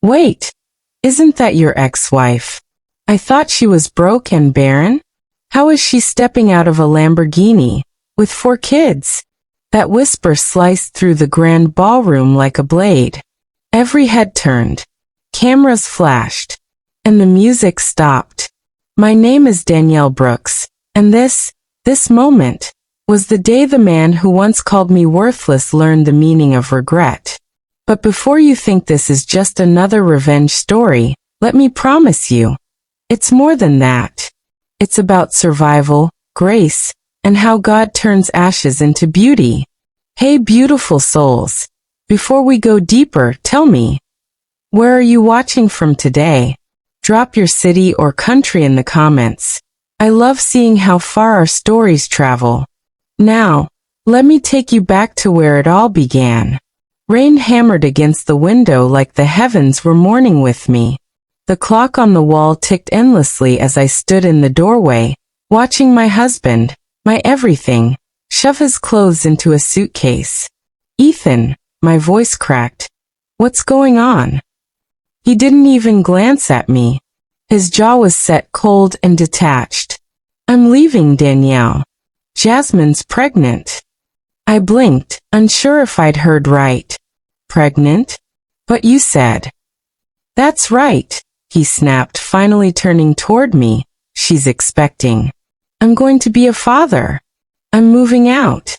Wait, isn't that your ex-wife? I thought she was broke and barren? How is she stepping out of a Lamborghini, with 4 kids? That whisper sliced through the grand ballroom like a blade. Every head turned. Cameras flashed. And the music stopped. My name is Danielle Brooks, and this moment, was the day the man who once called me worthless learned the meaning of regret. But before you think this is just another revenge story, let me promise you, it's more than that. It's about survival, grace, and how God turns ashes into beauty. Hey beautiful souls, before we go deeper, tell me, where are you watching from today? Drop your city or country in the comments. I love seeing how far our stories travel. Now, let me take you back to where it all began. Rain hammered against the window like the heavens were mourning with me. The clock on the wall ticked endlessly as I stood in the doorway, watching my husband, my everything, shove his clothes into a suitcase. Ethan, my voice cracked. What's going on? He didn't even glance at me. His jaw was set cold and detached. I'm leaving, Danielle. Jasmine's pregnant. I blinked, unsure if I'd heard right. Pregnant? But you said. That's right, he snapped, finally turning toward me. She's expecting. I'm going to be a father. I'm moving out.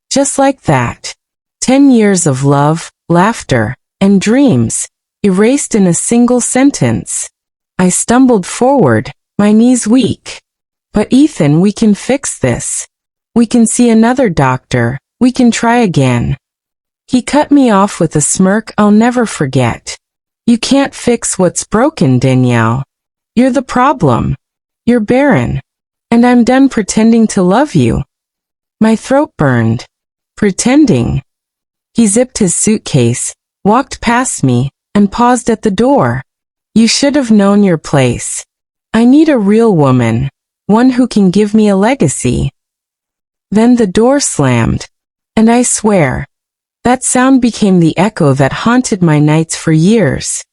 Just like that. 10 years of love, laughter, and dreams, erased in a single sentence. I stumbled forward, my knees weak. But Ethan, we can fix this. We can see another doctor. We can try again. He cut me off with a smirk I'll never forget. You can't fix what's broken, Danielle. You're the problem. You're barren. And I'm done pretending to love you. My throat burned. Pretending. He zipped his suitcase, walked past me, and paused at the door. You should have known your place. I need a real woman, one who can give me a legacy. Then the door slammed. And I swear, that sound became the echo that haunted my nights for years.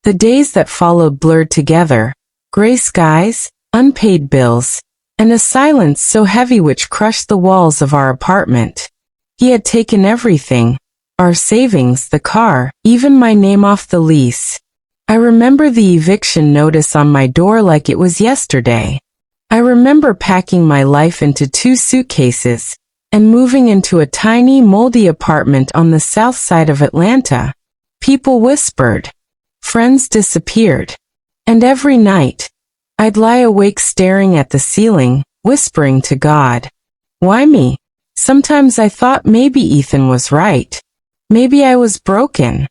The days that followed blurred together, gray skies, unpaid bills, and a silence so heavy which crushed the walls of our apartment. He had taken everything, our savings, the car, even my name off the lease. I remember the eviction notice on my door like it was yesterday. I remember packing my life into 2 suitcases and moving into a tiny, moldy apartment on the south side of Atlanta. People whispered. Friends disappeared. And every night, I'd lie awake staring at the ceiling, whispering to God. Why me? Sometimes I thought maybe Ethan was right. Maybe I was broken.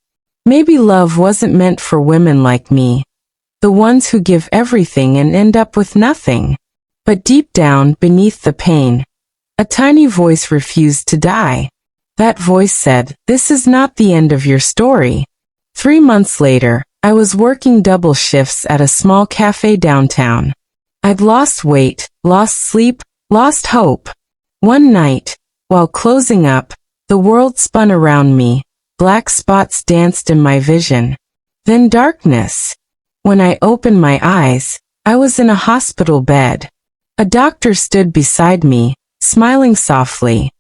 Maybe love wasn't meant for women like me. The ones who give everything and end up with nothing. But deep down, beneath the pain, a tiny voice refused to die. That voice said, this is not the end of your story. 3 months later, I was working double shifts at a small cafe downtown. I'd lost weight, lost sleep, lost hope. One night, while closing up, the world spun around me. Black spots danced in my vision. Then darkness. When I opened my eyes, I was in a hospital bed. A doctor stood beside me, smiling softly.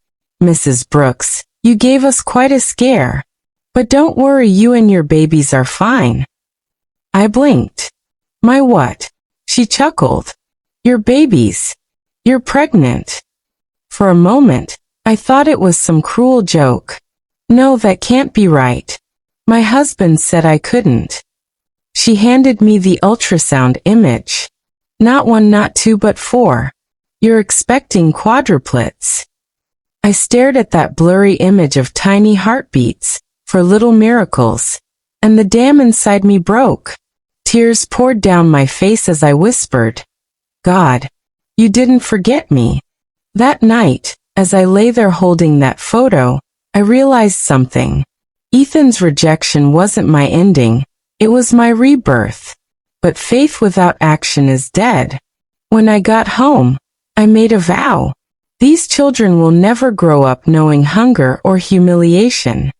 Mrs. Brooks, you gave us quite a scare. But don't worry, you and your babies are fine. I blinked. My what? She chuckled. Your babies. You're pregnant. For a moment, I thought it was some cruel joke. No, that can't be right. My husband said I couldn't. She handed me the ultrasound image. Not 1, not 2, but 4. You're expecting quadruplets. I stared at that blurry image of tiny heartbeats, for little miracles, and the dam inside me broke. Tears poured down my face as I whispered, God, you didn't forget me. That night, as I lay there holding that photo, I realized something. Ethan's rejection wasn't my ending, it was my rebirth. But faith without action is dead. When I got home, I made a vow. These children will never grow up knowing hunger or humiliation.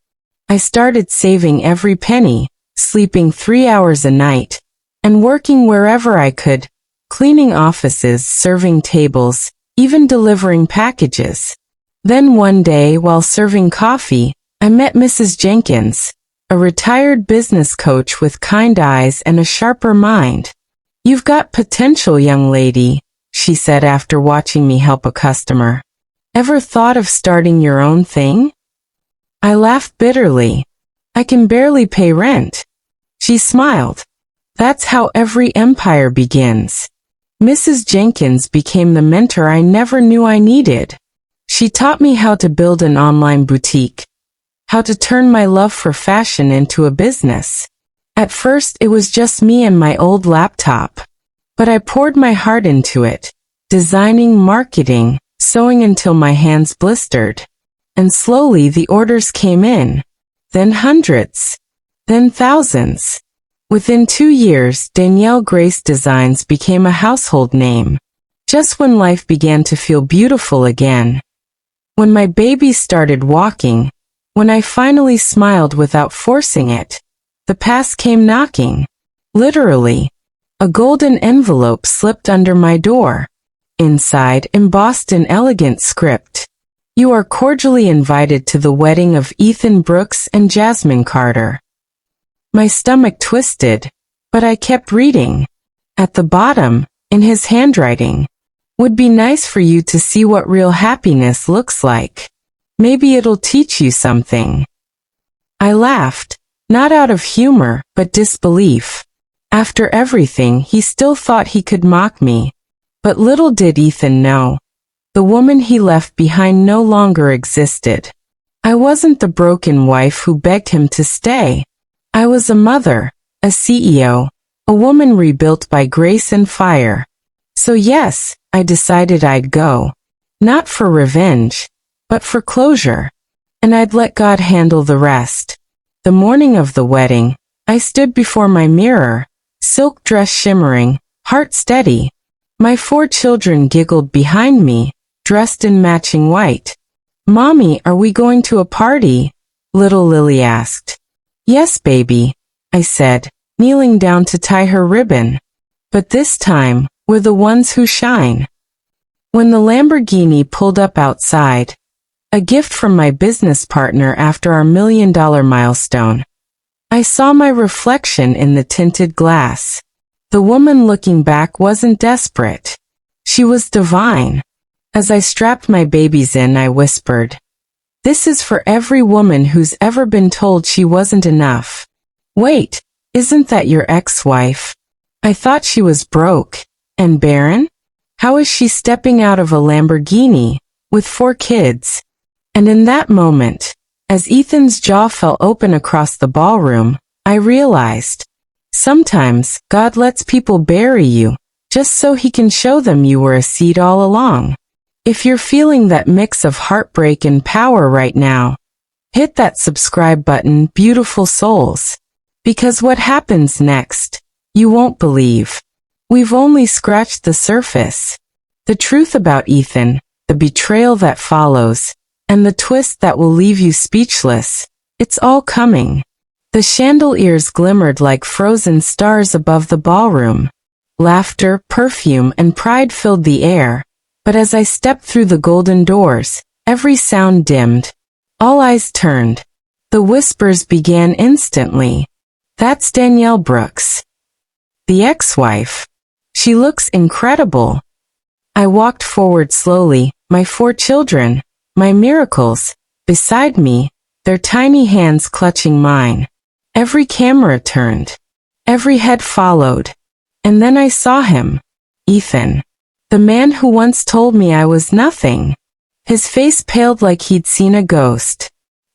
I started saving every penny, sleeping 3 hours a night, and working wherever I could, cleaning offices, serving tables, even delivering packages. Then one day, while serving coffee, I met Mrs. Jenkins, a retired business coach with kind eyes and a sharper mind. "You've got potential, young lady," she said after watching me help a customer. "Ever thought of starting your own thing?" I laughed bitterly. "I can barely pay rent." She smiled. "That's how every empire begins." Mrs. Jenkins became the mentor I never knew I needed. She taught me how to build an online boutique, how to turn my love for fashion into a business. At first, it was just me and my old laptop. But I poured my heart into it, designing, marketing, sewing until my hands blistered. And slowly the orders came in. Then hundreds. Then thousands. Within 2 years, Danielle Grace Designs became a household name. Just when life began to feel beautiful again. When my baby started walking, when I finally smiled without forcing it, the past came knocking. Literally. A golden envelope slipped under my door. Inside, embossed in elegant script, "You are cordially invited to the wedding of Ethan Brooks and Jasmine Carter." My stomach twisted, but I kept reading. At the bottom, in his handwriting, "Would be nice for you to see what real happiness looks like. Maybe it'll teach you something." I laughed, not out of humor, but disbelief. After everything, he still thought he could mock me. But little did Ethan know. The woman he left behind no longer existed. I wasn't the broken wife who begged him to stay. I was a mother, a CEO, a woman rebuilt by grace and fire. So yes, I decided I'd go. Not for revenge, but for closure. And I'd let God handle the rest. The morning of the wedding, I stood before my mirror, silk dress shimmering, heart steady. My 4 children giggled behind me, dressed in matching white. "Mommy, are we going to a party?" little Lily asked. "Yes, baby," I said, kneeling down to tie her ribbon. "But this time, we're the ones who shine." When the Lamborghini pulled up outside, a gift from my business partner after our $1 million milestone, I saw my reflection in the tinted glass. The woman looking back wasn't desperate. She was divine. As I strapped my babies in, I whispered, "This is for every woman who's ever been told she wasn't enough." "Wait, isn't that your ex-wife? I thought she was broke and barren? How is she stepping out of a Lamborghini with 4 kids?" And in that moment, as Ethan's jaw fell open across the ballroom, I realized, sometimes God lets people bury you, just so he can show them you were a seed all along. If you're feeling that mix of heartbreak and power right now, hit that subscribe button, beautiful souls. Because what happens next, you won't believe. We've only scratched the surface. The truth about Ethan, the betrayal that follows, and the twist that will leave you speechless, it's all coming. The chandeliers glimmered like frozen stars above the ballroom. Laughter, perfume, and pride filled the air. But as I stepped through the golden doors, every sound dimmed. All eyes turned. The whispers began instantly. "That's Danielle Brooks, the ex-wife. She looks incredible." I walked forward slowly, my 4 children, my miracles, beside me, their tiny hands clutching mine. Every camera turned. Every head followed. And then I saw him. Ethan. The man who once told me I was nothing. His face paled like he'd seen a ghost.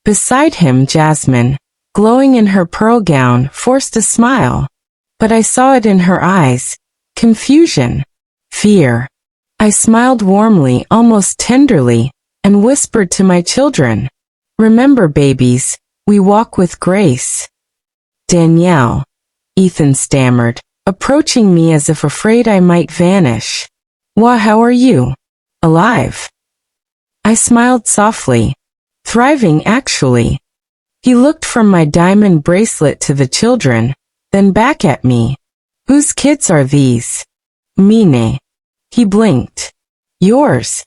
Beside him, Jasmine, glowing in her pearl gown, forced a smile. But I saw it in her eyes. Confusion. Fear. I smiled warmly, almost tenderly, and whispered to my children, "Remember, babies, we walk with grace." "Danielle," Ethan stammered, approaching me as if afraid I might vanish. "Why, how are you?" "Alive." I smiled softly. "Thriving, actually." He looked from my diamond bracelet to the children, then back at me. Whose kids are these? Mine. He blinked. Yours.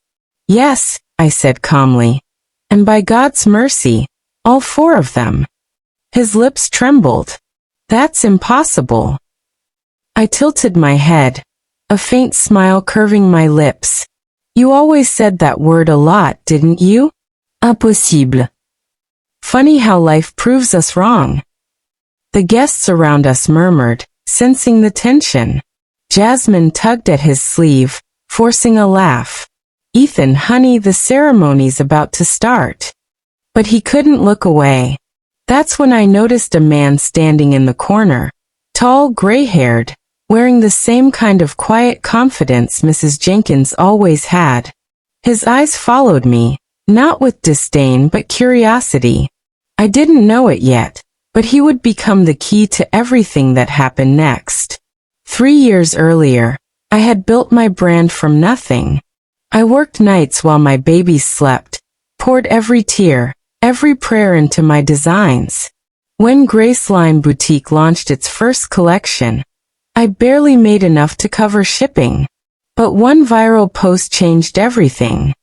Yes, I said calmly. And by God's mercy, all 4 of them. His lips trembled. That's impossible. I tilted my head, a faint smile curving my lips. You always said that word a lot, didn't you? Impossible. Funny how life proves us wrong. The guests around us murmured, sensing the tension. Jasmine tugged at his sleeve, forcing a laugh. Ethan, honey, the ceremony's about to start. But he couldn't look away. That's when I noticed a man standing in the corner, tall, gray-haired, wearing the same kind of quiet confidence Mrs. Jenkins always had. His eyes followed me, not with disdain but curiosity. I didn't know it yet, but he would become the key to everything that happened next. 3 years earlier, I had built my brand from nothing. I worked nights while my babies slept, poured every tear, every prayer into my designs. When Graceline Boutique launched its first collection, I barely made enough to cover shipping. But one viral post changed everything.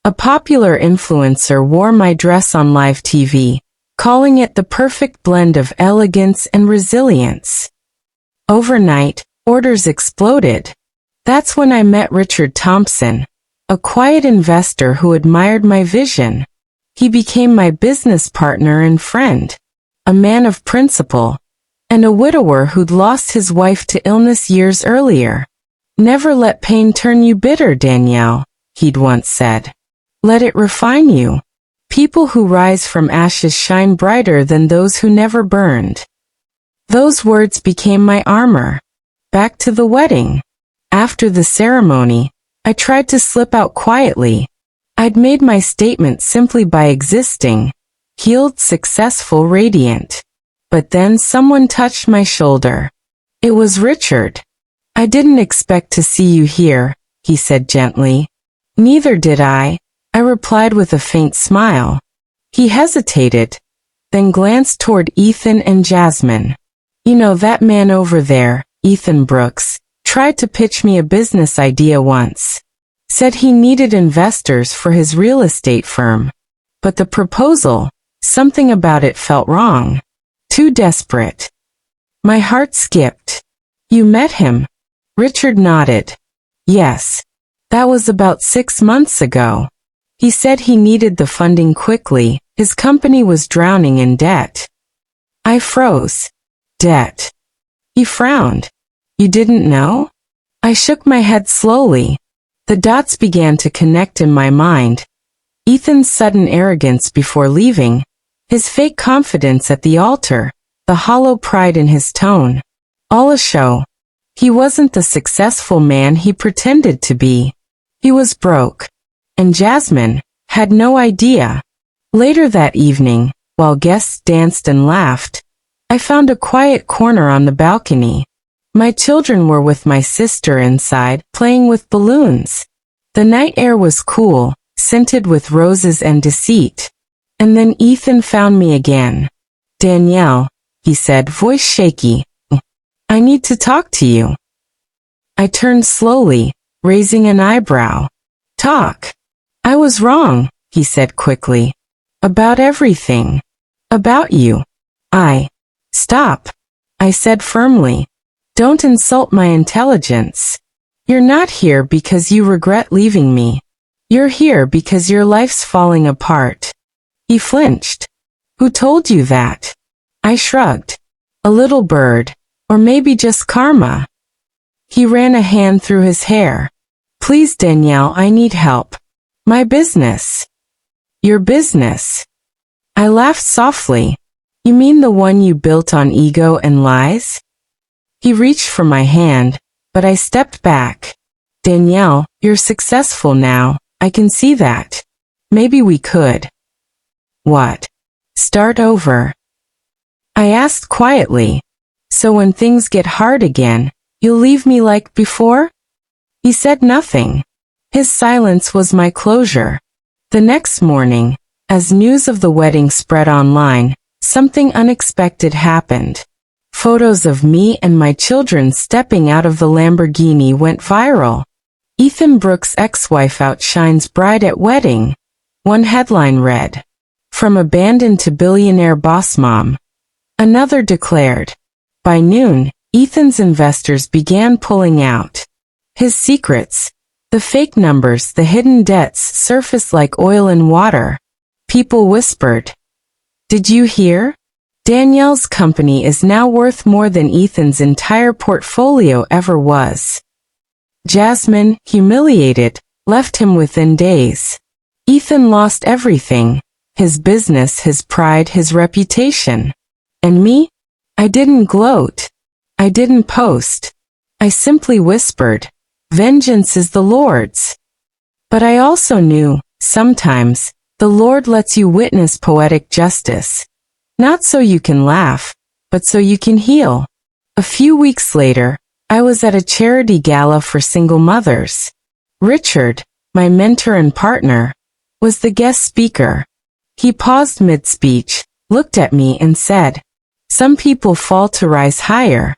A popular influencer wore my dress on live TV, calling it the perfect blend of elegance and resilience. Overnight, orders exploded. That's when I met Richard Thompson, a quiet investor who admired my vision. He became my business partner and friend, a man of principle, and a widower who'd lost his wife to illness years earlier. Never let pain turn you bitter, Danielle, he'd once said. Let it refine you. People who rise from ashes shine brighter than those who never burned. Those words became my armor. Back to the wedding. After the ceremony, I tried to slip out quietly. I'd made my statement simply by existing, healed, successful, radiant. But then someone touched my shoulder. It was Richard. I didn't expect to see you here, he said gently. Neither did I replied with a faint smile. He hesitated, then glanced toward Ethan and Jasmine. You know, that man over there, Ethan Brooks, tried to pitch me a business idea once. Said he needed investors for his real estate firm. But the proposal, something about it felt wrong. Too desperate. My heart skipped. You met him? Richard nodded. Yes. That was about 6 months ago. He said he needed the funding quickly. His company was drowning in debt. I froze. Debt. He frowned. You didn't know? I shook my head slowly. The dots began to connect in my mind. Ethan's sudden arrogance before leaving, his fake confidence at the altar, the hollow pride in his tone. All a show. He wasn't the successful man he pretended to be. He was broke. And Jasmine had no idea. Later that evening, while guests danced and laughed, I found a quiet corner on the balcony. My children were with my sister inside, playing with balloons. The night air was cool, scented with roses and deceit. And then Ethan found me again. Danielle, he said, voice shaky. I need to talk to you. I turned slowly, raising an eyebrow. Talk. I was wrong, he said quickly. About everything. About you. Stop. I said firmly. Don't insult my intelligence. You're not here because you regret leaving me. You're here because your life's falling apart. He flinched. Who told you that? I shrugged. A little bird. Or maybe just karma. He ran a hand through his hair. Please, Danielle, I need help. My business. Your business. I laughed softly. You mean the one you built on ego and lies? He reached for my hand, but I stepped back. Danielle, you're successful now, I can see that. Maybe we could. What? Start over. I asked quietly. So when things get hard again, you'll leave me like before? He said nothing. His silence was my closure. The next morning, as news of the wedding spread online, something unexpected happened. Photos of me and my children stepping out of the Lamborghini went viral. Ethan Brooks' ex-wife outshines bride at wedding. One headline read, "From abandoned to billionaire boss mom." Another declared. By noon, Ethan's investors began pulling out. His secrets, the fake numbers, the hidden debts surfaced like oil in water. People whispered, "Did you hear? Danielle's company is now worth more than Ethan's entire portfolio ever was." Jasmine, humiliated, left him within days. Ethan lost everything, his business, his pride, his reputation. And me? I didn't gloat. I didn't post. I simply whispered, "Vengeance is the Lord's." But I also knew, sometimes, the Lord lets you witness poetic justice. Not so you can laugh, but so you can heal. A few weeks later, I was at a charity gala for single mothers. Richard, my mentor and partner, was the guest speaker. He paused mid-speech, looked at me and said, "Some people fall to rise higher.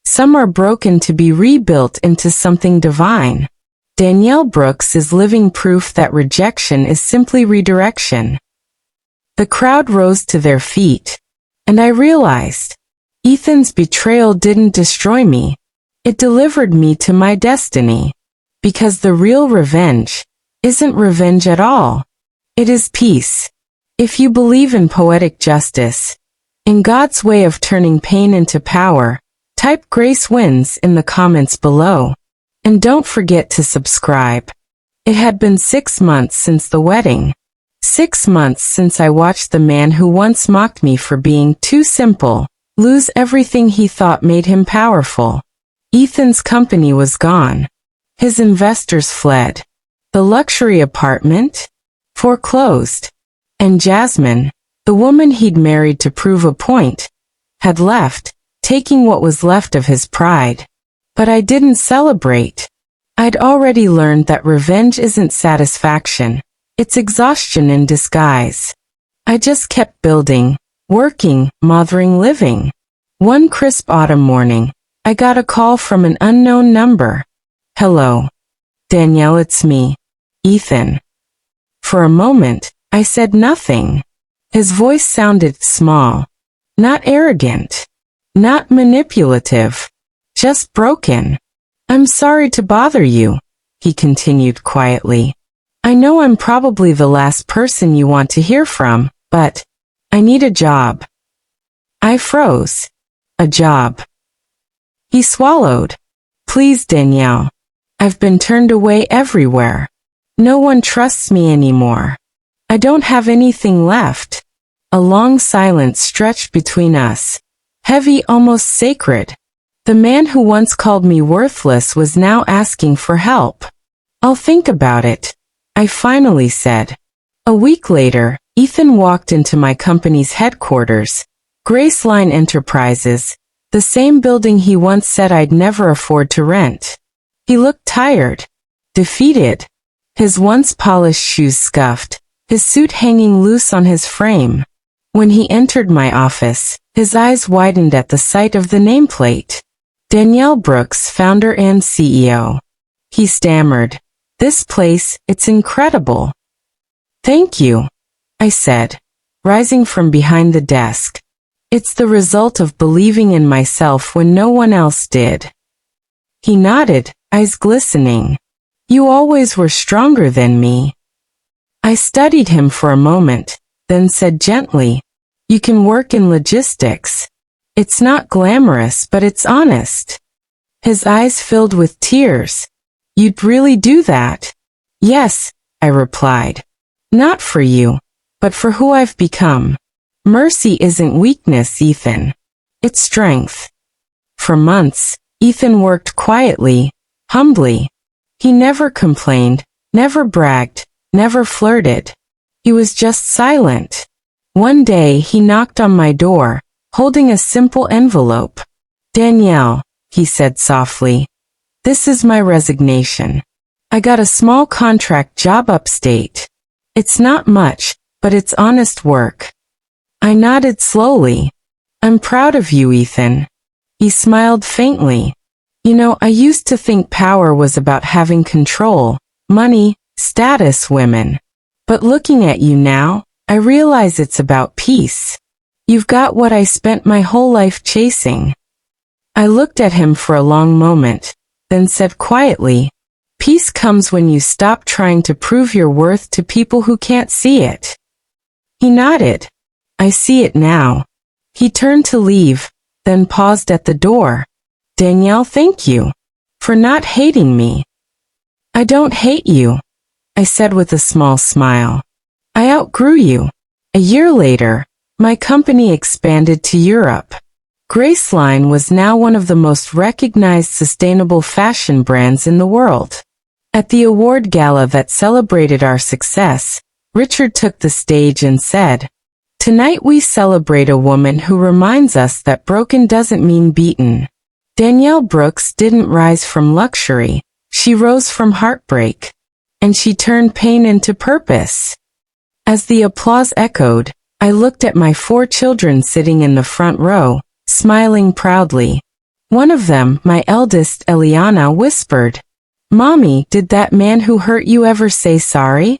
Some are broken to be rebuilt into something divine. Danielle Brooks is living proof that rejection is simply redirection." The crowd rose to their feet, and I realized, Ethan's betrayal didn't destroy me. It delivered me to my destiny. Because the real revenge isn't revenge at all. It is peace. If you believe in poetic justice, in God's way of turning pain into power, type "Grace Wins" in the comments below. And don't forget to subscribe. It had been 6 months since the wedding. 6 months since I watched the man who once mocked me for being too simple lose everything he thought made him powerful. Ethan's company was gone. His investors fled. The luxury apartment? Foreclosed. And Jasmine, the woman he'd married to prove a point, had left, taking what was left of his pride. But I didn't celebrate. I'd already learned that revenge isn't satisfaction. It's exhaustion in disguise. I just kept building, working, mothering, living. One crisp autumn morning, I got a call from an unknown number. "Hello. Danielle, it's me. Ethan." For a moment, I said nothing. His voice sounded small. Not arrogant. Not manipulative. Just broken. "I'm sorry to bother you," he continued quietly. "I know I'm probably the last person you want to hear from, but I need a job." I froze. A job. He swallowed. "Please, Danielle. I've been turned away everywhere. No one trusts me anymore. I don't have anything left." A long silence stretched between us. Heavy, almost sacred. The man who once called me worthless was now asking for help. "I'll think about it," I finally said. A week later, Ethan walked into my company's headquarters, Graceline Enterprises, the same building he once said I'd never afford to rent. He looked tired, defeated, his once polished shoes scuffed, his suit hanging loose on his frame. When he entered my office, his eyes widened at the sight of the nameplate. Danielle Brooks, founder and CEO. He stammered, "This place, it's incredible." "Thank you," I said, rising from behind the desk. "It's the result of believing in myself when no one else did." He nodded, eyes glistening. "You always were stronger than me." I studied him for a moment, then said gently, "You can work in logistics. It's not glamorous, but it's honest." His eyes filled with tears. "You'd really do that?" "Yes," I replied. "Not for you, but for who I've become. Mercy isn't weakness, Ethan. It's strength." For months, Ethan worked quietly, humbly. He never complained, never bragged, never flirted. He was just silent. One day he knocked on my door, holding a simple envelope. "Danielle," he said softly, "this is my resignation. I got a small contract job upstate. It's not much, but it's honest work." I nodded slowly. I'm proud of you, Ethan. He smiled faintly. You know, I used to think power was about having control, money, status, women. But looking at you now, I realize it's about peace. You've got what I spent my whole life chasing. I looked at him for a long moment, then said quietly, peace comes when you stop trying to prove your worth to people who can't see it. He nodded. I see it now. He turned to leave, then paused at the door. Danielle, thank you for not hating me. I don't hate you, I said with a small smile. I outgrew you. A year later, my company expanded to Europe. Graceline was now one of the most recognized sustainable fashion brands in the world. At the award gala that celebrated our success, Richard took the stage and said, "Tonight we celebrate a woman who reminds us that broken doesn't mean beaten." Danielle Brooks didn't rise from luxury, she rose from heartbreak. And she turned pain into purpose. As the applause echoed, I looked at my 4 children sitting in the front row, smiling proudly. One of them, my eldest, Eliana, whispered, "Mommy, did that man who hurt you ever say sorry?"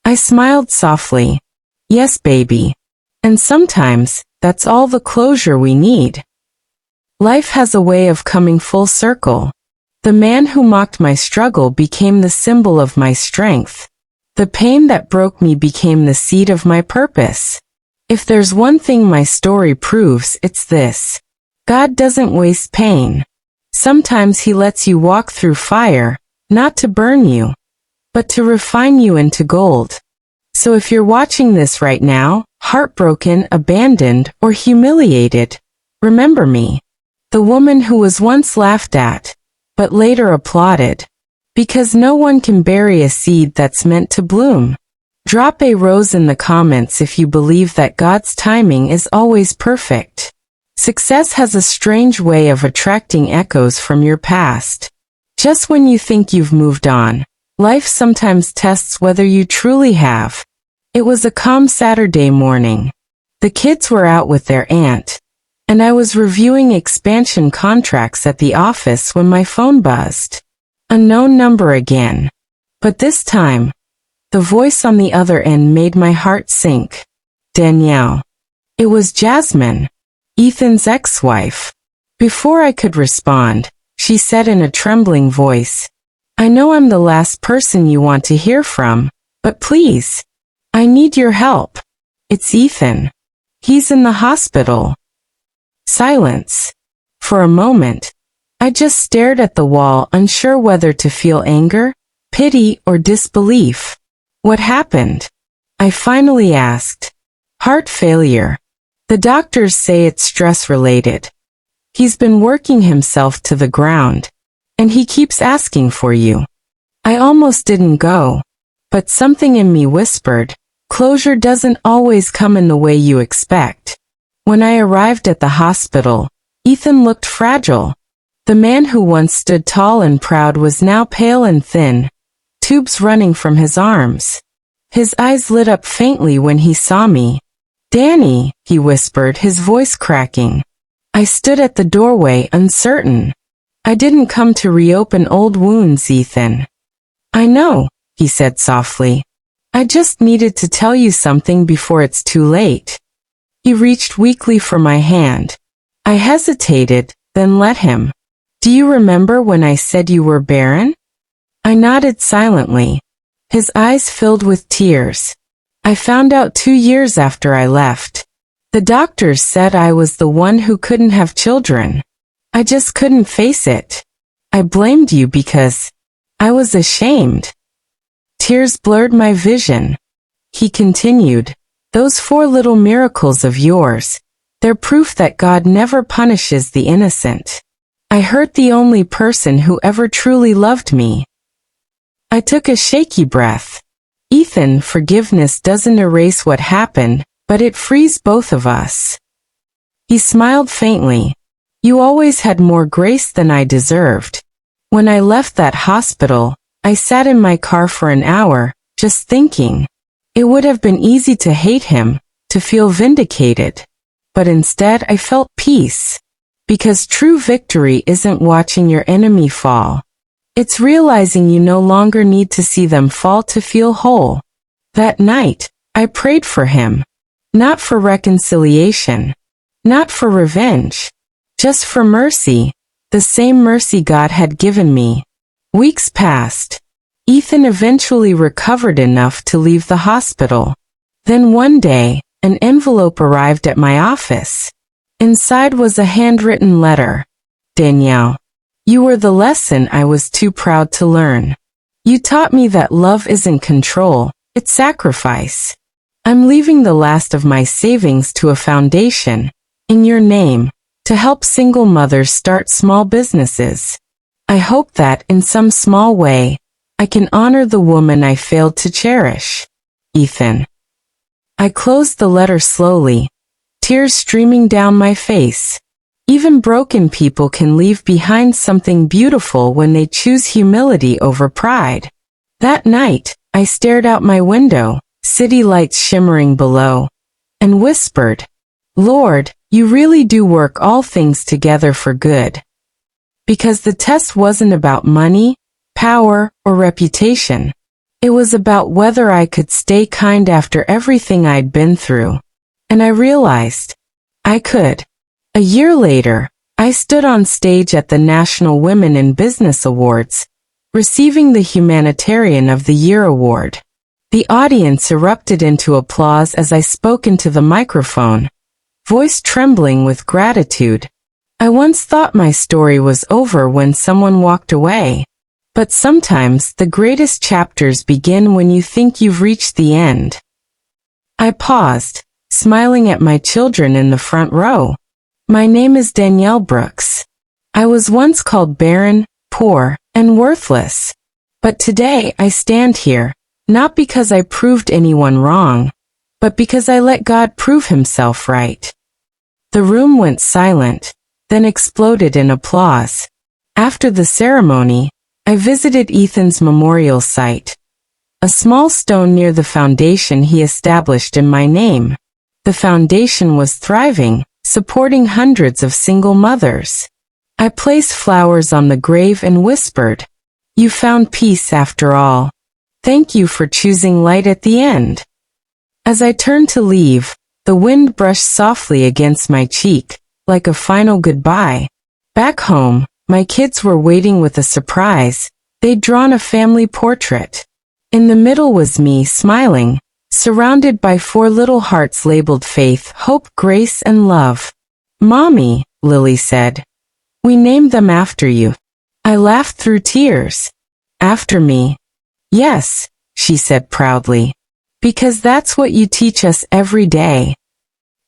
I smiled softly. "Yes, baby. And sometimes, that's all the closure we need." Life has a way of coming full circle. The man who mocked my struggle became the symbol of my strength. The pain that broke me became the seed of my purpose. If there's one thing my story proves, it's this. God doesn't waste pain. Sometimes He lets you walk through fire, not to burn you, but to refine you into gold. So if you're watching this right now, heartbroken, abandoned, or humiliated, remember me. The woman who was once laughed at, but later applauded. Because no one can bury a seed that's meant to bloom. Drop a rose in the comments if you believe that God's timing is always perfect. Success has a strange way of attracting echoes from your past. Just when you think you've moved on, life sometimes tests whether you truly have. It was a calm Saturday morning. The kids were out with their aunt, and I was reviewing expansion contracts at the office when my phone buzzed. Unknown number again. But this time, the voice on the other end made my heart sink. Danielle. It was Jasmine, Ethan's ex-wife. Before I could respond, she said in a trembling voice, "I know I'm the last person you want to hear from, but please, I need your help. It's Ethan. He's in the hospital." Silence. For a moment, I just stared at the wall, unsure whether to feel anger, pity, or disbelief. "What happened?" I finally asked. "Heart failure. The doctors say it's stress-related. He's been working himself to the ground, and he keeps asking for you." I almost didn't go, but something in me whispered, closure doesn't always come in the way you expect. When I arrived at the hospital, Ethan looked fragile. The man who once stood tall and proud was now pale and thin, tubes running from his arms. His eyes lit up faintly when he saw me. "Danny," he whispered, his voice cracking. I stood at the doorway, uncertain. "I didn't come to reopen old wounds, Ethan." "I know," he said softly. "I just needed to tell you something before it's too late." He reached weakly for my hand. I hesitated, then let him. "Do you remember when I said you were barren?" I nodded silently. His eyes filled with tears. "I found out 2 years after I left. The doctors said I was the one who couldn't have children. I just couldn't face it. I blamed you because I was ashamed." Tears blurred my vision. He continued, "Those 4 little miracles of yours, they're proof that God never punishes the innocent. I hurt the only person who ever truly loved me." I took a shaky breath. "Ethan, forgiveness doesn't erase what happened, but it frees both of us." He smiled faintly. "You always had more grace than I deserved." When I left that hospital, I sat in my car for an hour, just thinking. It would have been easy to hate him, to feel vindicated. But instead I felt peace. Because true victory isn't watching your enemy fall. It's realizing you no longer need to see them fall to feel whole. That night, I prayed for him. Not for reconciliation. Not for revenge. Just for mercy. The same mercy God had given me. Weeks passed. Ethan eventually recovered enough to leave the hospital. Then one day, an envelope arrived at my office. Inside was a handwritten letter. Danielle, you were the lesson I was too proud to learn. You taught me that love isn't control, it's sacrifice. I'm leaving the last of my savings to a foundation, in your name, to help single mothers start small businesses. I hope that, in some small way, I can honor the woman I failed to cherish. Ethan. I closed the letter slowly, tears streaming down my face. Even broken people can leave behind something beautiful when they choose humility over pride. That night, I stared out my window, city lights shimmering below, and whispered, Lord, you really do work all things together for good. Because the test wasn't about money, power, or reputation. It was about whether I could stay kind after everything I'd been through. And I realized I could. A year later, I stood on stage at the National Women in Business Awards, receiving the Humanitarian of the Year award. The audience erupted into applause as I spoke into the microphone, voice trembling with gratitude. I once thought my story was over when someone walked away. But sometimes the greatest chapters begin when you think you've reached the end. I paused, smiling at my children in the front row. My name is Danielle Brooks. I was once called barren, poor, and worthless. But today I stand here, not because I proved anyone wrong, but because I let God prove himself right. The room went silent, then exploded in applause. After the ceremony, I visited Ethan's memorial site, a small stone near the foundation he established in my name. The foundation was thriving, supporting hundreds of single mothers. I placed flowers on the grave and whispered, You found peace after all. Thank you for choosing light at the end. As I turned to leave, the wind brushed softly against my cheek, like a final goodbye. Back home, my kids were waiting with a surprise. They'd drawn a family portrait. In the middle was me smiling, surrounded by 4 little hearts labeled faith, hope, grace, and love. Mommy, Lily said. We named them after you. I laughed through tears. After me. Yes, she said proudly. Because that's what you teach us every day.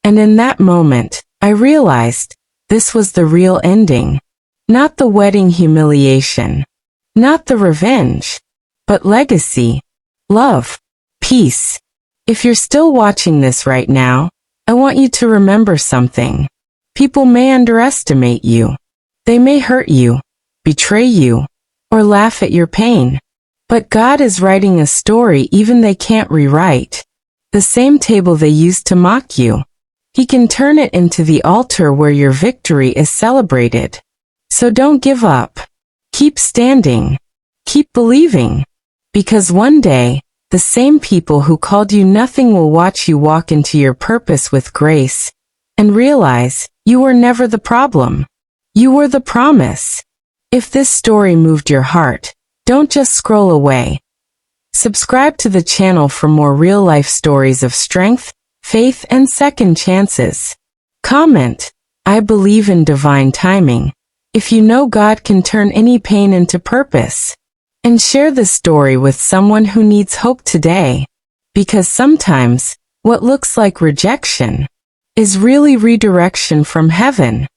And in that moment, I realized this was the real ending. Not the wedding humiliation. Not the revenge. But legacy. Love. Peace. If you're still watching this right now, I want you to remember something. People may underestimate you. They may hurt you, betray you, or laugh at your pain. But God is writing a story even they can't rewrite. The same table they used to mock you. He can turn it into the altar where your victory is celebrated. So don't give up. Keep standing. Keep believing. Because one day, the same people who called you nothing will watch you walk into your purpose with grace and realize you were never the problem. You were the promise. If this story moved your heart, don't just scroll away. Subscribe to the channel for more real-life stories of strength, faith, and second chances. Comment, I believe in divine timing. If you know God can turn any pain into purpose. And share this story with someone who needs hope today. Because sometimes, what looks like rejection is really redirection from heaven.